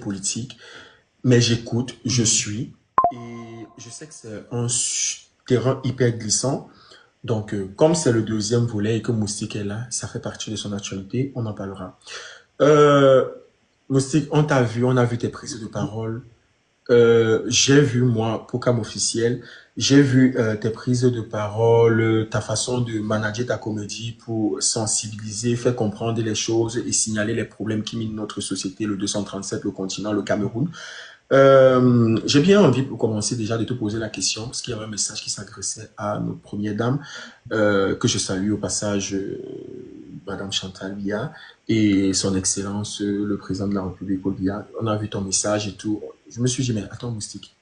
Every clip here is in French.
politique, mais j'écoute, je suis, et je sais que c'est un terrain hyper glissant. Donc, comme c'est le deuxième volet et que Moustique est là, ça fait partie de son actualité, on en parlera. Euh, Moustique, on t'a vu, on a vu tes prises de parole. J'ai vu, moi, Programme officiel, j'ai vu tes prises de parole, ta façon de manager ta comédie pour sensibiliser, faire comprendre les choses et signaler les problèmes qui minent notre société, le 237, le continent, le Cameroun. J'ai bien envie, pour commencer, déjà de te poser la question, parce qu'il y avait un message qui s'adressait à notre première dame, que je salue au passage, Madame Chantal Biya, et son Excellence, le président de la République, Paul Biya. On a vu ton message et tout. Je me suis dit, mais attends, Moustique,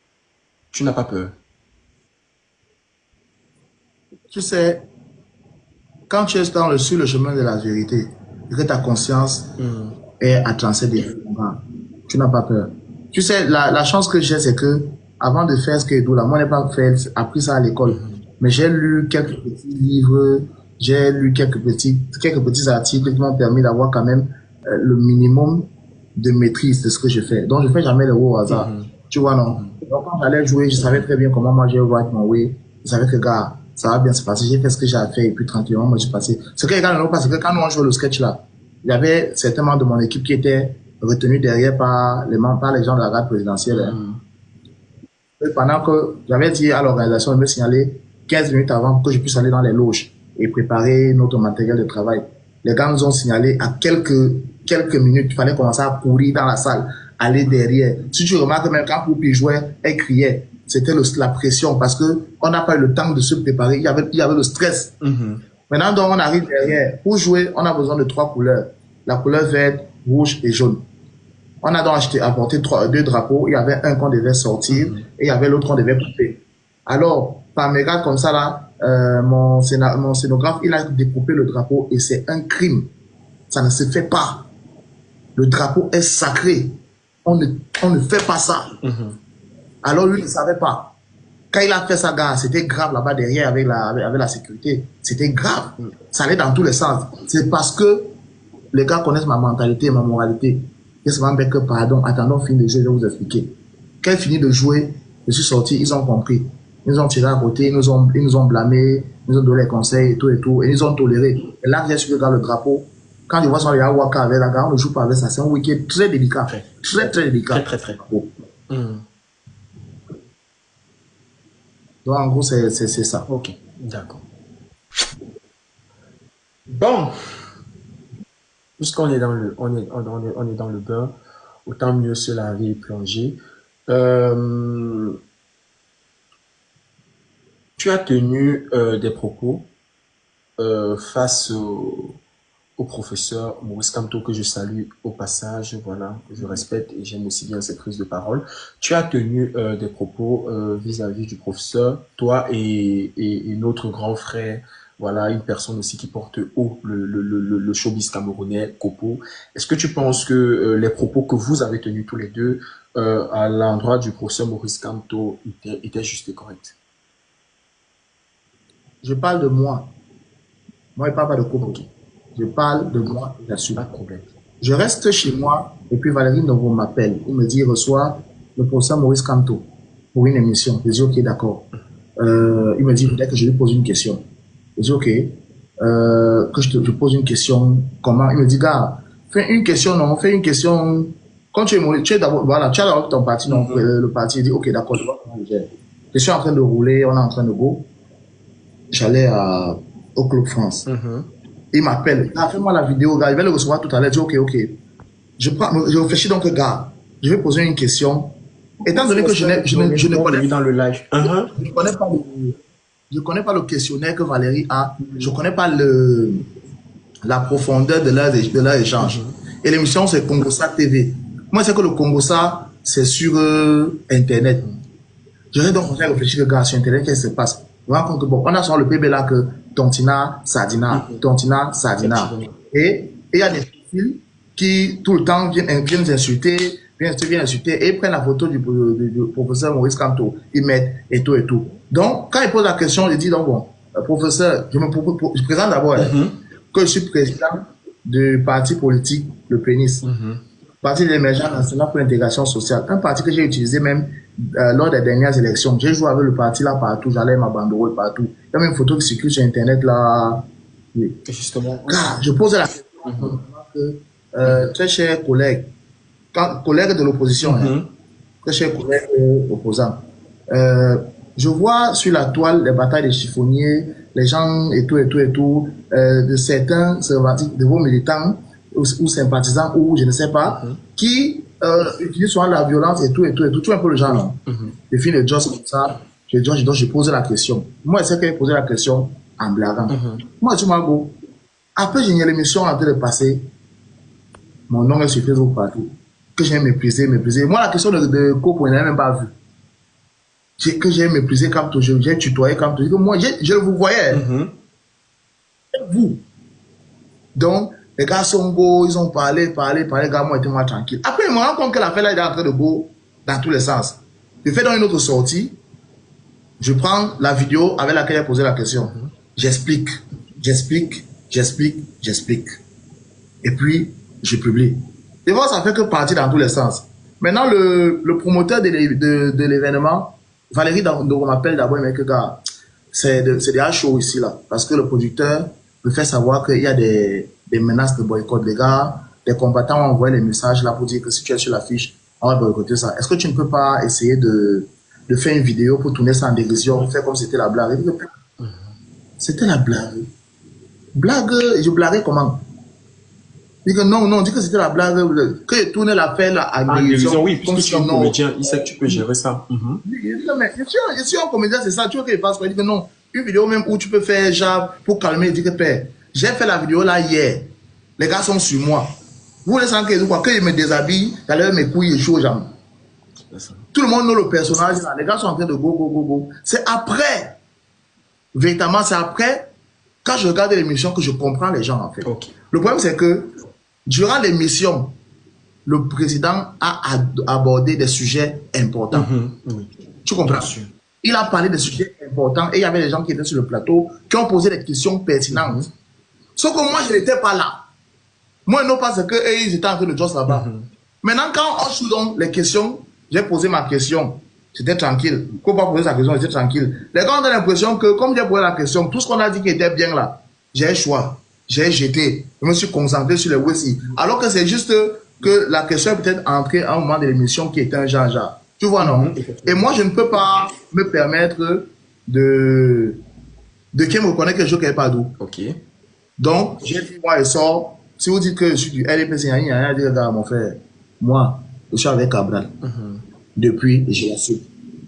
tu n'as pas peur? Tu sais, quand tu es sur le chemin de la vérité, et que ta conscience est à transcender des combats, tu n'as pas peur. Tu sais, la chance que j'ai, c'est que avant de faire ce que là, moi, je n'ai pas appris ça à l'école. Mais j'ai lu quelques petits livres, j'ai lu quelques petits articles qui m'ont permis d'avoir quand même le minimum de maîtrise de ce que je fais. Donc, je ne fais jamais le haut au hasard. Tu vois, non? Donc, quand j'allais jouer, je savais très bien comment moi j'ai write mon way. Je savais que, gars, ça va bien se passer. J'ai fait ce que j'ai à faire et puis tranquillement, moi, j'ai passé. Ce que les gars ne l'ont pas, c'est que quand nous on jouait le sketch là, il y avait certains membres de mon équipe qui étaient retenus derrière par les gens de la garde présidentielle. Et pendant que j'avais dit à l'organisation de me signaler 15 minutes avant pour que je puisse aller dans les loges et préparer notre matériel de travail. Les gars nous ont signalé à quelques minutes, il fallait commencer à courir dans la salle, aller derrière. Si tu remarques, même quand Poupi jouait, elle criait. C'était la pression parce que on n'a pas eu le temps de se préparer. Il y avait le stress. Maintenant, donc, on arrive derrière. Pour jouer, on a besoin de 3 couleurs. La couleur verte, rouge et jaune. On a donc apporté 2 drapeaux. Il y avait un qu'on devait sortir et il y avait l'autre qu'on devait couper. Alors, par mégarde comme ça, là, mon scénographe, il a découpé le drapeau et c'est un crime. Ça ne se fait pas. Le drapeau est sacré. On ne fait pas ça. Alors, lui ne savait pas. Quand il a fait ça, gars, c'était grave là-bas derrière avec la sécurité. C'était grave. Ça allait dans tous les sens. C'est parce que les gars connaissent ma mentalité, ma moralité. Et c'est même que, pardon, attendons, fin de jeu, je vais vous expliquer. Quand il finit de jouer, je suis sorti, ils ont compris. Ils nous ont tiré à côté, ils nous ont blâmé, ils nous ont donné les conseils et tout, et ils ont toléré. Et là, j'ai su que le drapeau, quand je vois son Waka avec la gare, on ne joue pas avec ça. C'est un week-end très délicat. Très délicat. Très. Donc, en gros, c'est ça. Ok, d'accord. Bon, puisqu'on est dans le bain, autant mieux se laver et plonger. Tu as tenu des propos face au professeur Maurice Kamto, que je salue au passage, voilà, je respecte et j'aime aussi bien ses prises de parole. Tu as tenu des propos vis-à-vis du professeur, toi et notre grand frère, voilà, une personne aussi qui porte haut le showbiz camerounais, Kopo. Est-ce que tu penses que les propos que vous avez tenus tous les deux à l'endroit du professeur Maurice Kamto étaient justes et corrects? Je parle de moi. Moi, je ne parle pas de Kopo. Okay. Je parle de moi, là-dessus. Pas de problème. Je reste chez moi et puis Valérie Novo m'appelle. Il me dit, reçois le professeur Maurice Kamto pour une émission. Je dis, ok, d'accord. Il me dit, peut-être que je lui pose une question. Je dis, ok. Que je pose une question. Comment? Il me dit, gars, fais une question, non? Fais une question. Quand tu es d'abord, voilà, tu as d'abord ton parti, non? Le parti, il dit, ok, d'accord, je vois comment je gère. Je suis en train de rouler, on est en train de go. J'allais au Club France. Il m'appelle. Ah, fais-moi la vidéo, gars. Il va le recevoir tout à l'heure. Je dis, ok. Je réfléchis donc, gars. Je vais poser une question. Étant donné que je ne connais dans le live. Je connais pas le questionnaire que Valérie a. Je connais pas la profondeur de leur échange. Et l'émission, c'est Congosa TV. Moi, c'est que le Congosa, c'est sur Internet. Je vais donc réfléchir, gars, sur Internet, qu'est-ce qui se passe? On rencontre, bon, on a sur le PB là que Tontina, Sardina. Et il y a des fils qui, tout le temps, viennent insulter, et prennent la photo du professeur Maurice Kamto. Ils mettent et tout. Donc, quand il pose la question, il dit, donc, bon, professeur, je présente d'abord que je suis président du parti politique, le Pénis. Parti de l'émergence nationale pour l'intégration sociale. Un parti que j'ai utilisé même lors des dernières élections. J'ai joué avec le parti là partout, j'allais ma banderole partout. Il y a même une photo qui circule sur Internet là. Oui. Justement. Car je pose la question que, très chers collègues, collègues de l'opposition, très chers collègues opposants, je vois sur la toile les batailles des chiffonniers, les gens et tout, de certains de vos militants ou sympathisants ou je ne sais pas, qui utilisent souvent la violence et tout, tu vois un peu le genre, non? Les filles de Joss comme ça, je pose la question. Moi, c'est qu'elle posé la question en blaguant. Moi, tu m'as dit, après, j'ai une émission en train de passer, mon nom est sur Facebook partout, que j'ai méprisé. Moi, la question de Coco, je n'ai même pas vu. Que j'ai méprisé comme toujours, j'ai tutoyé comme toujours. Moi, je vous voyais. Vous. Donc, les gars sont beaux, ils ont parlé, les gars, moi, étaient tranquille. Après, je me rends compte que l'affaire là, il est en train de go dans tous les sens. Je fais dans une autre sortie, je prends la vidéo avec laquelle il a posé la question. J'explique. Et puis, je publie. Et voilà, ça fait que partir dans tous les sens. Maintenant, le promoteur de l'événement, Valérie m'appelle d'abord, mais que gars, c'est déjà chaud ici, là. Parce que le producteur me fait savoir qu'il y a des menaces de boycott. Les gars, les combattants ont envoyé les messages là pour dire que si tu es sur l'affiche, on va boycotter ça. Est-ce que tu ne peux pas essayer de faire une vidéo pour tourner ça en dérision, faire comme si c'était la blague? C'était la blague. Blague, je blaguais comment? Il dit que non, dit que c'était la blague, que je tournais l'affaire là en dérision. Oui, puisque tu es un comédien, il sait que tu peux gérer ça. Mais je suis un comédien, c'est ça, tu vois qu'il passe quoi? Il dit que non, une vidéo même où tu peux faire genre pour calmer, il dit que père, j'ai fait la vidéo là hier, les gars sont sur moi. Vous voulez savoir que je me déshabille, j'allais mes couilles et chaud aux jambes. Tout le monde know le personnage là, les gars sont en train de go. C'est après, véritablement, c'est après, quand je regarde l'émission que je comprends les gens en fait. Le problème c'est que, durant l'émission, le président a abordé des sujets importants. Tu comprends? Il a parlé des sujets importants et il y avait des gens qui étaient sur le plateau qui ont posé des questions pertinentes. Sauf que moi, je n'étais pas là. Moi, non pas parce qu'ils étaient en train de jouer là-bas. Maintenant, quand on joue donc les questions, j'ai posé ma question. C'était tranquille. Quand on poser sa question, j'étais tranquille. Les gars ont l'impression que, comme j'ai posé la question, tout ce qu'on a dit qui était bien là, j'ai choix. J'ai jeté. Je me suis concentré sur les Wessi. Alors que c'est juste que la question est peut-être entrée à un moment de l'émission qui était un genre. Tu vois, non? Et moi, je ne peux pas me permettre de qui me reconnaît quelque chose qui n'est pas doux. Donc, j'ai dit, moi, et sort. Si vous dites que je suis du LDP, c'est rien, dire, regarde, mon frère, moi, je suis avec Cabral. Depuis, j'ai assuré.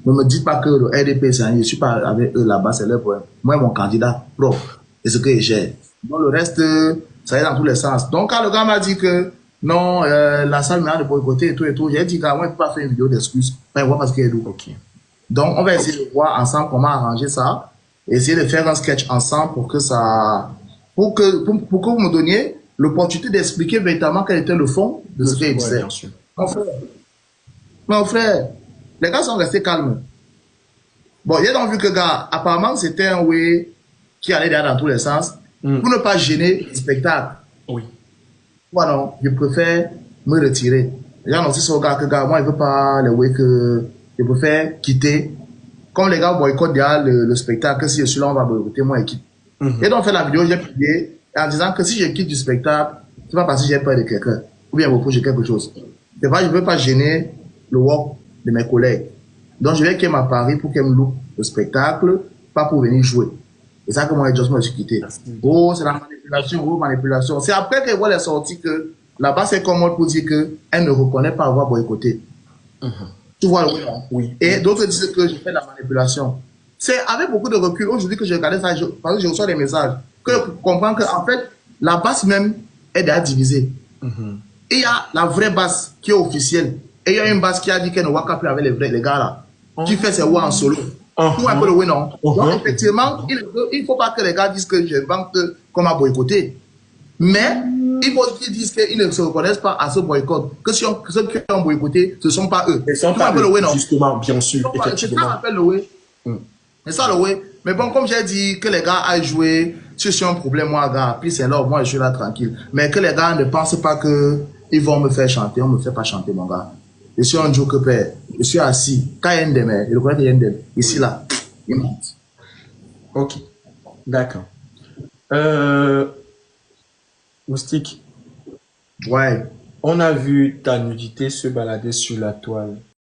Ne me dites pas que le LDP, c'est rien, je ne suis pas avec eux là-bas, c'est leur problème. Moi, mon candidat propre, c'est ce que j'ai. Donc, le reste, ça est dans tous les sens. Donc, quand le gars m'a dit que non, la salle m'a de boycotter et tout, j'ai dit, moi, je ne peux pas faire une vidéo d'excuses. Pas voir parce qu'il est doux. Donc, on va essayer de voir ensemble comment arranger ça. Essayer de faire un sketch ensemble pour que ça, pour que vous me donniez l'opportunité d'expliquer véritablement quel était le fond de ce qu'il disait. Mon frère, les gars sont restés calmes. Bon, j'ai donc vu que, gars, apparemment, c'était un way qui allait dans tous les sens. Pour ne pas gêner le spectacle. Moi, non, je préfère me retirer. Les gens ont aussi ce gars que, gars, moi, je ne veux pas le way que je préfère quitter. Comme les gars boycottent déjà le spectacle, que si je suis là, on va boycotter, moi, je quitte. Et donc, fait la vidéo, j'ai publié en disant que si je quitte du spectacle, c'est pas parce que j'ai peur de quelqu'un, ou bien reprocher quelque chose. C'est pas, je ne veux pas gêner le work de mes collègues. Donc, je vais qu'elle m'apparaisse pour qu'elle me loupe le spectacle, pas pour venir jouer. C'est ça que moi, je me suis quitté. Oh, c'est la manipulation, C'est après qu'elle voit les sorties que, là-bas, c'est comme moi pour dire qu'elle ne reconnaît pas avoir boycotté. Tu vois, oui. Et d'autres disent que je fais de la manipulation. C'est avec beaucoup de recul, aujourd'hui que je regardais ça, parce que je reçois des messages, que je comprends qu'en fait, la base même est déjà divisée. Et il y a la vraie base qui est officielle. Et il y a une base qui a dit qu'elle ne va plus avec les gars là. Qui fait ses voix en solo. Tu vois un peu le oui, non? Donc, effectivement, il ne faut pas que les gars disent que je vante comme à boycotter. Mais, il faut qu'ils disent qu'ils ne se reconnaissent pas à ce boycott. Que ceux qui ont boycotté, ce ne sont pas eux. Tu vois un peu le oui, non? Justement, bien sûr, effectivement. C'est ça l'appelle le oui. C'est ça le oui. Mais bon, comme j'ai dit, que les gars aillent jouer, si c'est un problème, moi, gars, puis c'est là, moi, je suis là tranquille. Mais que les gars ne pensent pas que ils vont me faire chanter, on me fait pas chanter, mon gars. Je suis un joker père. Je suis assis. Quand il y a un demain, je connais qu'il y a un demain. Ici, là, il monte. Ok, d'accord. Moustique, Ouais. on a vu ta nudité se balader sur la toile.